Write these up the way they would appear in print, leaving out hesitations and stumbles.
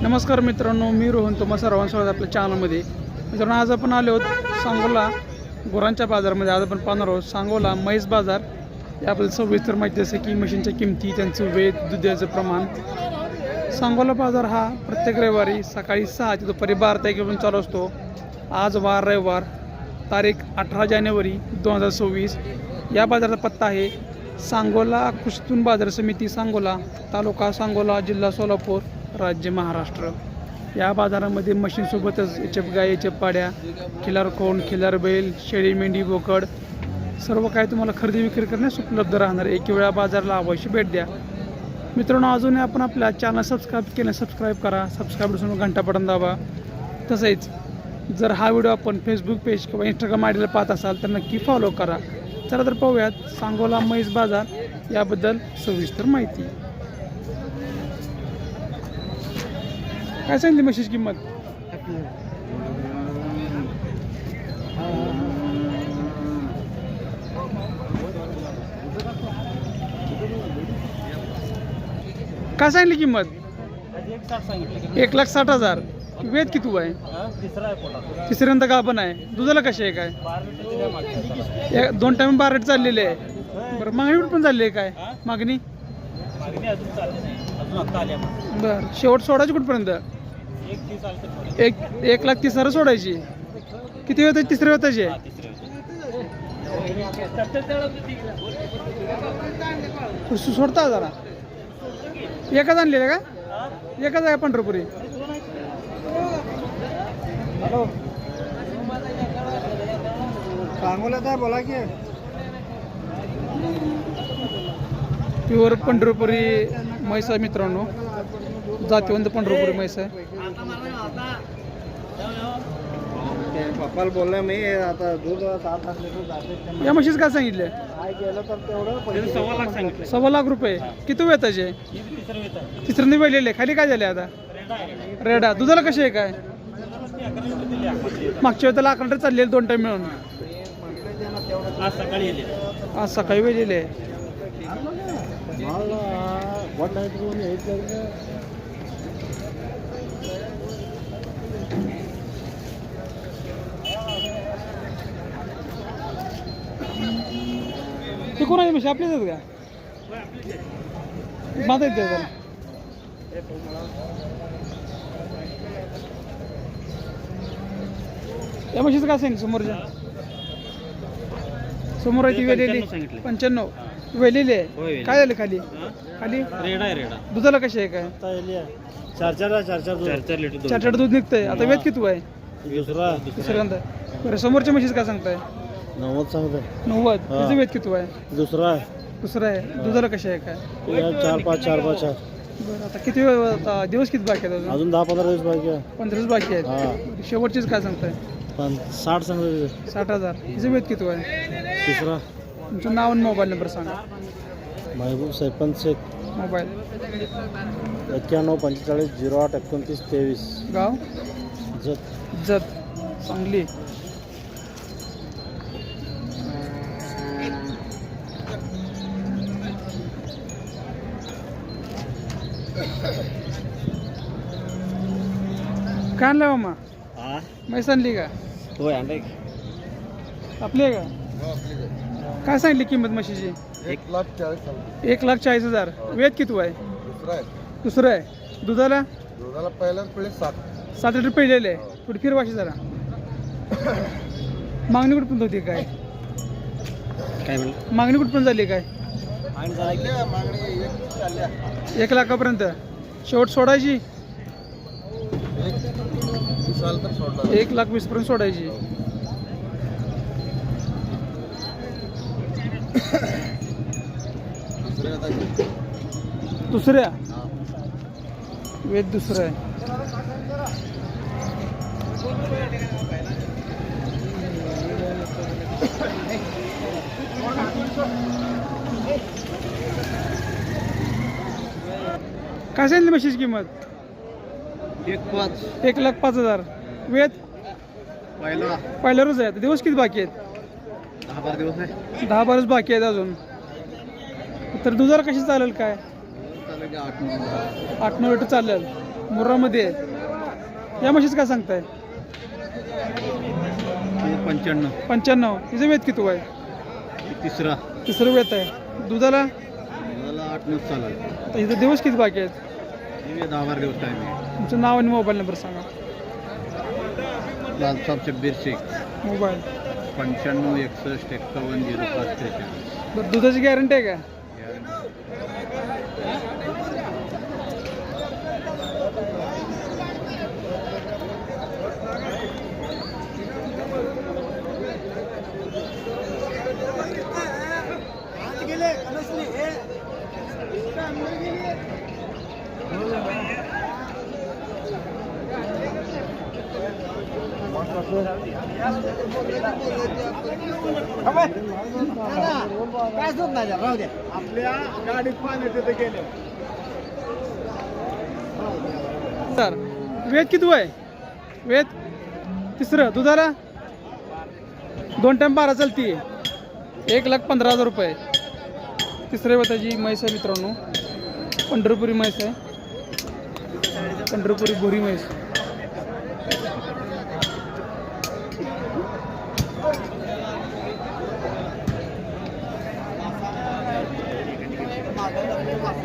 नमस्कार मित्रांनो, मी रोहन तुम्हा सर्वांचं स्वागत आपल्या चॅनलमध्ये. मित्रांनो, आज आपण आलो आहोत सांगोला गुरांच्या बाजारामध्ये. आज आपण पाहणार आहोत सांगोला म्हैस बाजार याबद्दल सविस्तर माहिती, जसं की मशीनच्या किमती, त्यांचं वेध, दुधाचं प्रमाण. सांगोला बाजार हा प्रत्येक रविवारी सकाळी 6 ते दुपारी 12 तारखेपासून चालू असतो. आज वार रविवार तारीख 18 जानेवारी 2026. या बाजाराचा पत्ता आहे सांगोला कुस्तून बाजार समिती, सांगोला, तालुका सांगोला, जिल्हा सोलापूर, राज्य महाराष्ट्र. या बाजारामध्ये मशीनसोबतच एचएफ गाय, एचएफ पाड्या, खिलार कोंड, खिलार बैल, शेळी, मेंढी, बोकड सर्व काय तुम्हाला खरेदी विक्री करण्यास उपलब्ध राहणार. एक वेळा बाजाराला अवश्य भेट द्या. मित्रांनो, अजून आपण आपल्या चॅनल सबस्क्राईब करा. सबस्क्राईब करून घंटा बटन दाबा. तसेच जर हा व्हिडिओ आपण फेसबुक पेज किंवा इंस्टाग्राम आयडीला पाहत असाल तर नक्की फॉलो करा. चला तर पाहूयात सांगोला म्हैस बाजार याबद्दल सविस्तर माहिती. काय सांगितली म्हशीची किंमत? काय सांगितली किंमत? 1,60,000. वेद किती आहे? तिसऱ्यांदा का पण आहे. दुधाला कशी आहे? काय 2 टाइम 12 रेट चाललेले आहे. बरं, मागणी पण झालेली आहे? काय मागणी? बरं, शेवट सोडायची कुठपर्यंत? 1,30,000 सोडायची. किती वेळ? तिसऱ्या वेताची आहे. सोडता जरा. एकच आणलेलं का? एकच आहे पंढरपुरी. हॅलो, सांगोला काय बोला की. प्युअर पंढरपुरी म्हैस आहे मित्रांनो, जातीवंत पंढरपुरी म्हैस आहे. पप्पाला बोलला मी आता दूध 7 लिटर जाते. या म्हशीच काय सांगितलं? गेलं तर तेवढं 1.25 लाख रुपये. किती वेताचे? तिसऱ्यांदा वेळलेले. खाली काय झाले आता? रेडा. दुधाला कशी आहे? काय मागच्या वेळेला 11 लिटर चाललेले 2 टाइम मिळून. आज सकाळी वेळलेले. ते कोण आहे? म्हशी आपलीच आहेत का? माझा येते जरा. या म्हशीचं काय सांगितलं? समोरच्या समोर आहे ती वेलेली 95 वेलेली आहे. काय झालं खाली? खाली रेडा. दुधाला कशी आहे? काय 4 दूध निघतंय. आता वेद किती आहे? तिसऱ्यांदा. बरं, समोरच्या म्हशीचं काय सांगताय? 90 सांगताय. 90. तिचं वेद किती आहे? दुसरा आहे. दुधाला कशी आहे? काय 4-5. बरं, आता किती वेळ? आता दिवस किती बाकी आहेत? अजून 10-15 दिवस बाकी आहे. 15 दिवस बाकी आहेत. शेवटचीच काय सांगताय? 60 सांगताय. 60,000. तिचं वेद किती आहे? तिसरा. तुमचं नाव आणि मोबाईल नंबर सांगा. महबूब सरपंच शेख. मोबाईल 9145 08 29 23. गाव जत सांगली. काय आणलं मामा? म्हैस आणली का? होय, आणलाय. आपली आहे का? काय सांगितली किंमत म्हशीची? 1,40,000. वेद किती आहे? दुसरं आहे. दुधाला पहिल्याच पिढी 7 लिटर पिळलेले आहे. थोडी फिरवाशी जरा. मागणी कुठपर्यंत होती? काय मागणी कुठपर्यंत झाली? काय 1 लाखापर्यंत शेवट सोडायची? 1,20,000 पर्यंत सोडायची. दुसऱ्या वेद दुसरं आहे. काय सांगितली म्हशीची किंमत? 1,05,000. वेद पहिला रोज आहे. आता दिवस किती बाकी आहेत? 10-12 दिवस आहे. 10-12 बाकी आहेत अजून. तर दुधाला कशी चालेल? काय 8-9 लिटर चालेल. मुर्रामध्ये आहे. या म्हशीचं काय सांगताय? 95. 95. तिचं वेत किती आहे? तिसरं वेत आहे. दुधाला मला 8-9 चालेल. आता इथं दिवस किती बाकी आहेत? 10-12 दिवस टाईम आहे. तुमचं नाव आणि मोबाईल नंबर सांगा. लालसाब शब्बीर शेख. मोबाईल 95 61 51 05 43. बरं, दुधाची गॅरंटी आहे का? आपल्या गाडीत पाणी तिथे गेले. सर वेत किती आहे? वेत तिसरं. दुधाला 2 टाइम 12 चालती. 1,15,000 रुपये. तिसऱ्या वेताची म्हैस आहे मित्रांनो. पंढरपुरी म्हैस आहे. पंढरपुरी भोरी म्हैस.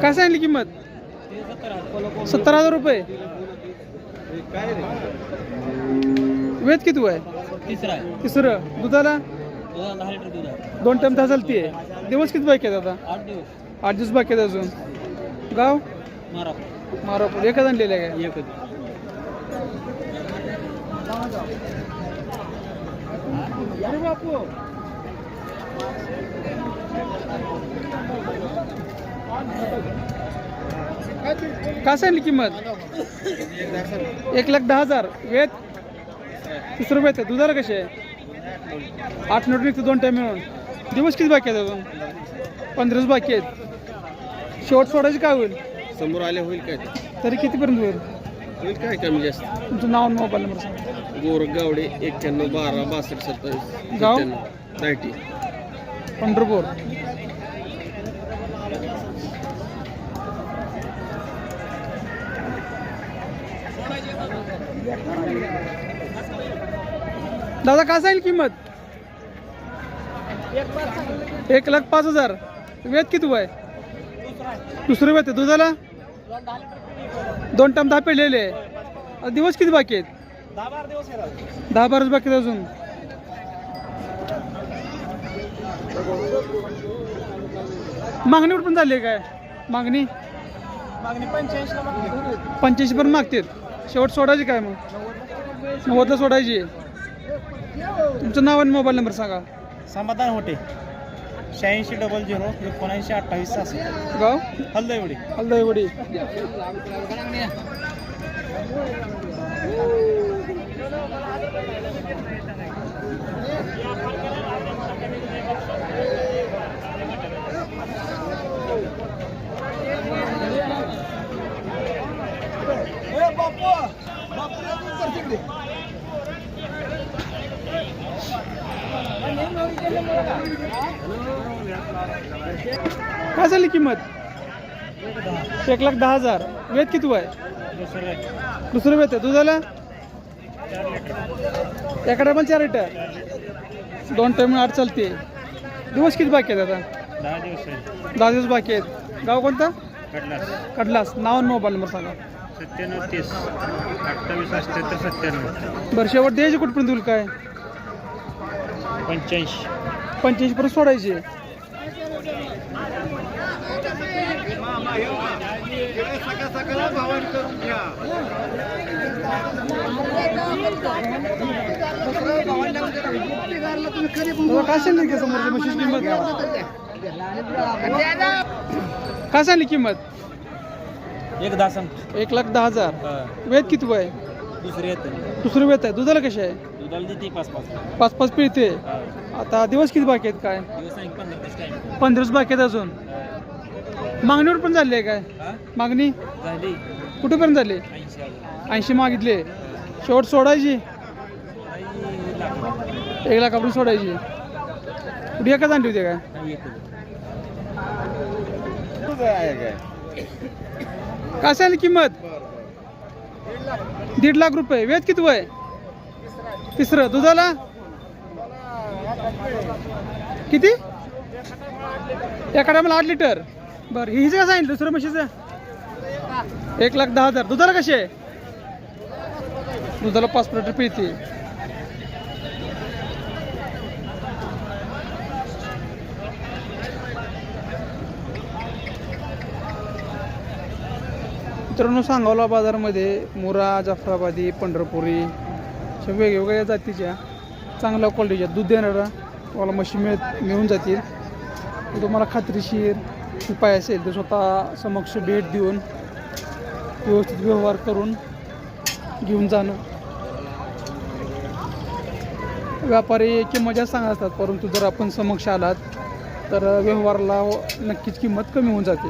काय सांगितली किंमत? 70,000 रुपये. वेत किती आहे? तिसरं. दुधाला 2 टाइम 10 चालती आहे. दिवस किती बाकी आहेत आता? 8 दिवस बाकी आहेत अजून. गाव मारापूर. एकच आणलेलं आहे काय? काय सांगली किंमत? 1,10,000. वेत तिसरं वेत आहे. दुधाला कशी आहे? 8 निघते 2 टाइम मिळून. दिवस किती बाकी आहेत अजून? 15 दिवस बाकी आहेत. शेवट सोडायची काय होईल? समोर आले होईल काय? तरी कितीपर्यंत होईल? होईल काय कमी जास्त. तुमचं नाव आणि मोबाईल नंबर सांगा. गोरगावडे 91 12 62 27. गाव 90. पंढरपूर. दादा काय सांगेल किंमत? 1,05,000. वेत किती आहे? दुसरं वेत आहे. दुधाला 2 टाइम 10 पेलेले आहे. दिवस किती बाकी आहेत? 10-12 बाकी आहेत अजून. मागणीवर पण झाली आहे काय? मागणी 85 पर्यंत मागतात. शेवट सोडायची काय मग? 90ला सोडायची. तुमचं नाव आणि मोबाईल नंबर सांगा. समाधान होते 86 00 19 28 66. गाव हलदईवडी. हलदईवडी. काय झाली किंमत? 1,10,000. वेत किती आहे? दुसरं वेत आहे. दुधाला एका टायमाला 4 लिटर. 2 टाइम 8 चालते. दिवस किती बाकी आहेत आता? 10 दिवस बाकी आहेत. गाव कोणता? कडलास. नाव आणि मोबाईल नंबर सांगा. 97 30 28 78 97. बरं, शेवट द्यायची कुठपर्यंत होईल काय? 85 पर्यंत सोडायची. काय सांगली का समोरची म्हशीची किंमत? काय सांगली किंमत? 1,10,000. वेत किती आहे? दुसरं वेत आहे. दुधाला कशी आहे? 5-5 पिळते. आता दिवस किती बाकी आहेत काय? 15 दिवस बाकी आहेत अजून. मागणीवर पण झाली आहे काय? मागणी कुठेपर्यंत झाली? 80 मागितले. शेवट सोडायची 1,00,000 आपण सोडायची. कुठे एकच आणली होती काय? काय सांगली किंमत? 1.5 लाख रुपये. वेद किती वय? तिसरं. दुधाला किती? एका टायमाला 8 लिटर. बरं हिचं काय सांगितलं दुसरं म्हशीचं? 1,10,000. दुधाला कशी आहे? दुधाला 5 लिटर पिळते. मित्रांनो सांगोला बाजारामध्ये मुरा, जाफराबादी, पंढरपुरी अशा वेगवेगळ्या जातीच्या चांगल्या क्वालिटीच्या दूध देणाऱ्या तुम्हाला म्हशी मिळून जातील. तुम्हाला खात्रीशीर उपाय असेल तर स्वतः समक्ष भेट देऊन व्यवस्थित व्यवहार करून घेऊन जाणं. व्यापारी किंमत जास्त सांगत असतात, परंतु जर आपण समक्ष आलात तर व्यवहाराला नक्कीच किंमत कमी होऊन जाते.